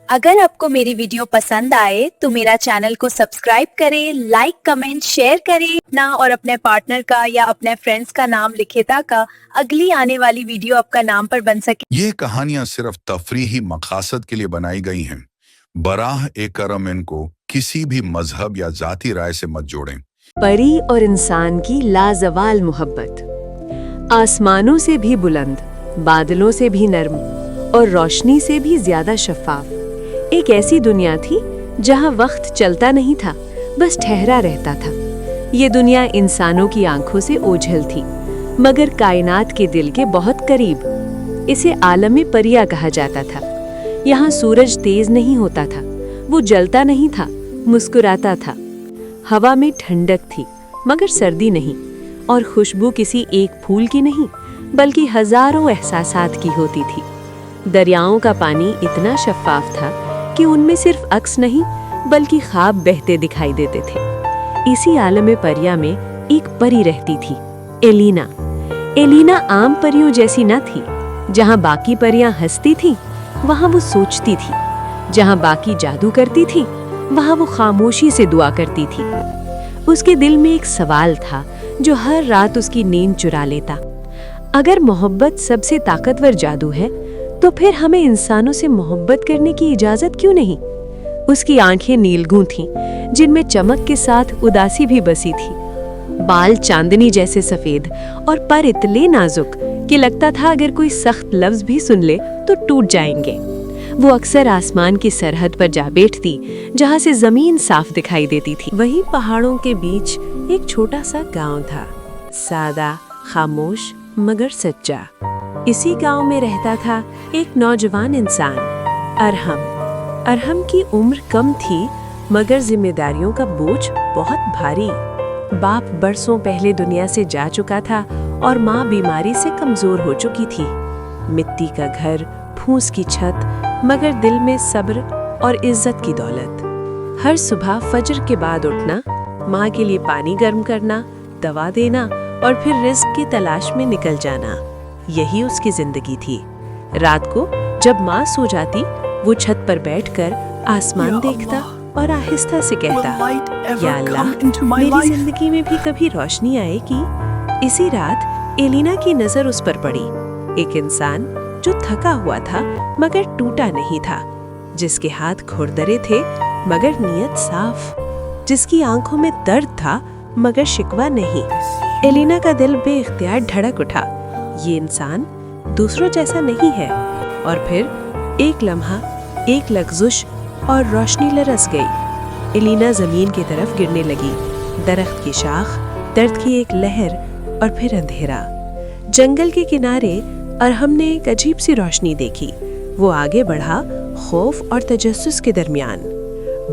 अगर आपको मेरी वीडियो पसंद आए तो मेरा चैनल को सब्सक्राइब करें, लाइक, कमेंट, शेयर करें ना और अपने पार्टनर का या अपने फ्रेंड्स का नाम लिखे ताकि अगली आने वाली वीडियो आपका नाम पर बन सके। ये कहानियां सिर्फ तफरीही मकसद के लिए बनाई गई हैं। बराह ए करम इनको किसी भी मजहब या जाति राय से मत जोड़ें। परी और इंसान की लाजवाल मोहब्बत। आसमानों से भी बुलंद, बादलों से भी नर्म और रोशनी से भी ज्यादा शफाफ एक ऐसी दुनिया थी जहां वक्त चलता नहीं था, बस ठहरा रहता था। ये दुनिया इंसानों की आंखों से ओझल थी, मगर कायनात के दिल के बहुत करीब। इसे आलम परिया कहा जाता था। यहाँ सूरज तेज नहीं होता था, वो जलता नहीं था, मुस्कुराता था। हवा में ठंडक थी मगर सर्दी नहीं, और खुशबू किसी एक फूल की नहीं बल्कि हजारों एहसासात की होती थी। दरियाओं का पानी इतना शफाफ था कि उनमें सिर्फ अक्स नहीं बल्कि ख्वाब बहते दिखाई देते थे। इसी आलम परिया में एक परी रहती थी, एलिना। एलिना आम परियों जैसी न थी। जहाँ बाकी परियां हंसती थी वहाँ वो सोचती थी, जहाँ बाकी जादू करती थी वहाँ वो खामोशी से दुआ करती थी। उसके दिल में एक सवाल था जो हर रात उसकी नींद चुरा लेता। अगर मोहब्बत सबसे ताकतवर जादू है तो फिर हमें इंसानों से मोहब्बत करने की इजाजत क्यों नहीं? उसकी आंखें नीलगू थीं, जिनमें चमक के साथ उदासी भी बसी थी। बाल चांदनी जैसे सफेद और पर इतने नाजुक कि लगता था अगर कोई सख्त लफ्ज भी सुन ले तो टूट जाएंगे। वो अक्सर आसमान की सरहद पर जा बैठती जहाँ से जमीन साफ दिखाई देती थी। वहीं पहाड़ों के बीच एक छोटा सा गांव था, सादा, खामोश मगर सच्चा। इसी गांव में रहता था एक नौजवान इंसान, अरहम। अरहम की उम्र कम थी मगर जिम्मेदारियों का बोझ बहुत भारी। बाप बरसों पहले दुनिया से जा चुका था और माँ बीमारी से कमजोर हो चुकी थी। मिट्टी का घर, फूस की छत, मगर दिल में सब्र और इज्जत की दौलत। हर सुबह फजर के बाद उठना, माँ के लिए पानी गर्म करना, दवा देना और फिर रिस्क की तलाश में निकल जाना, यही उसकी जिंदगी थी। रात को जब माँ सो जाती वो छत पर बैठकर आसमान देखता और आहिस्ता से कहता, या अल्लाह, मेरी जिंदगी में भी कभी रोशनी आएगी। इसी रात एलिना की नजर उस पर पड़ी, एक इंसान जो थका हुआ था मगर टूटा नहीं था, जिसके हाथ खुरदरे थे मगर नीयत साफ, जिसकी आंखों में दर्द था मगर शिकवा नहीं। एलिना का दिल बेइख्तियार धड़क उठा। ये इंसान दूसरों जैसा नहीं है। और फिर एक लम्हा, एक लग्जुश और रोशनी लरस गई। एलिना जमीन की तरफ गिरने लगी। दरख्त की शाख, दर्द की एक लहर और फिर अंधेरा। जंगल के किनारे अरहम ने एक अजीब सी रोशनी देखी। वो आगे बढ़ा, खौफ और तजस्सुस के दरमियान।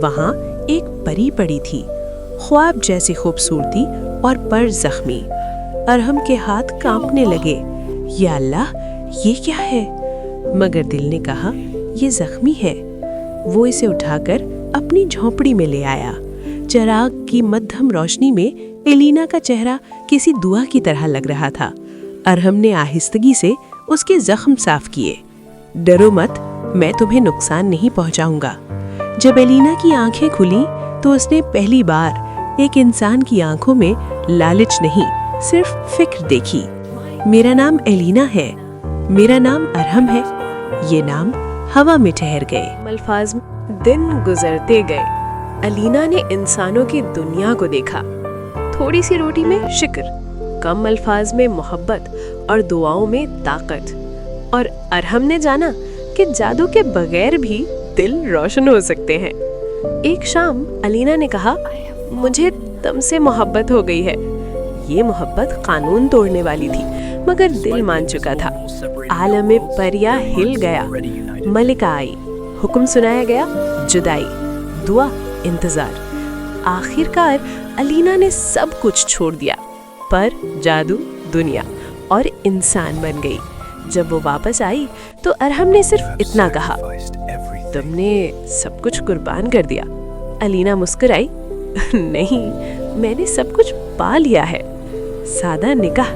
वहाँ एक परी पड़ी थी, ख्वाब जैसी खूबसूरती और पर जख्मी। अरहम के हाथ कांपने लगे। या अल्लाह, ये क्या है? मगर दिल ने कहा, ये जख्मी है। वो इसे उठाकर अपनी झोंपड़ी में ले आया। चिराग की मध्यम रोशनी में एलिना का चेहरा किसी दुआ की तरह लग रहा था। अरहम ने आहिस्तगी से उसके जख्म साफ किए। डरो मत, मैं तुम्हें नुकसान नहीं पहुंचाऊंगा। जब एलिना की आंखें खुली तो उसने पहली बार एक इंसान की आंखों में लालच नहीं, सिर्फ फिक्र देखी। मेरा नाम एलिना है, मेरा नाम अरहम है। ये नाम हवा में ठहर गए। अल्फाज दिन गुजरते गए। एलिना ने इंसानों की दुनिया को देखा। थोड़ी सी रोटी में शिक्र, कम अल्फाज में मोहब्बत और दुआओं में ताकत। और अरहम ने जाना कि जादू के बगैर भी दिल रोशन हो सकते हैं। एक शाम एलिना ने कहा, मुझे तुमसे मोहब्बत हो गई है। ये मोहब्बत कानून तोड़ने वाली थी मगर दिल मान चुका था। आलम परिया हिल गया। मलिका आई, हुक्म सुनाया गया, जुदाई, दुआ, इंतजार। आखिरकार एलिना ने सब कुछ छोड़ दिया, पर जादू, दुनिया और इंसान बन गई। जब वो वापस आई तो अरहम ने सिर्फ इतना कहा, तुमने सब कुछ कुर्बान कर दिया। एलिना मुस्कुराई, नहीं, मैंने सब कुछ पा लिया है। सादा निकाह,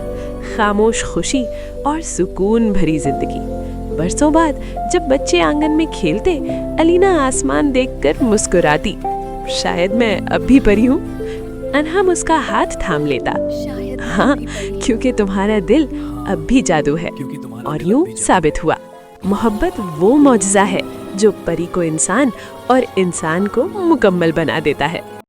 खामोश खुशी और सुकून भरी जिंदगी। बरसों बाद जब बच्चे आंगन में खेलते, अलीना आसमान देखकर मुस्कुराती, शायद मैं अब भी परी हूँ। अनहम उसका हाथ थाम लेता, हाँ, क्योंकि तुम्हारा दिल अब भी जादू है। और यूं साबित हुआ, मोहब्बत वो मौजज़ा है जो परी को इंसान और इंसान को मुकम्मल बना देता है।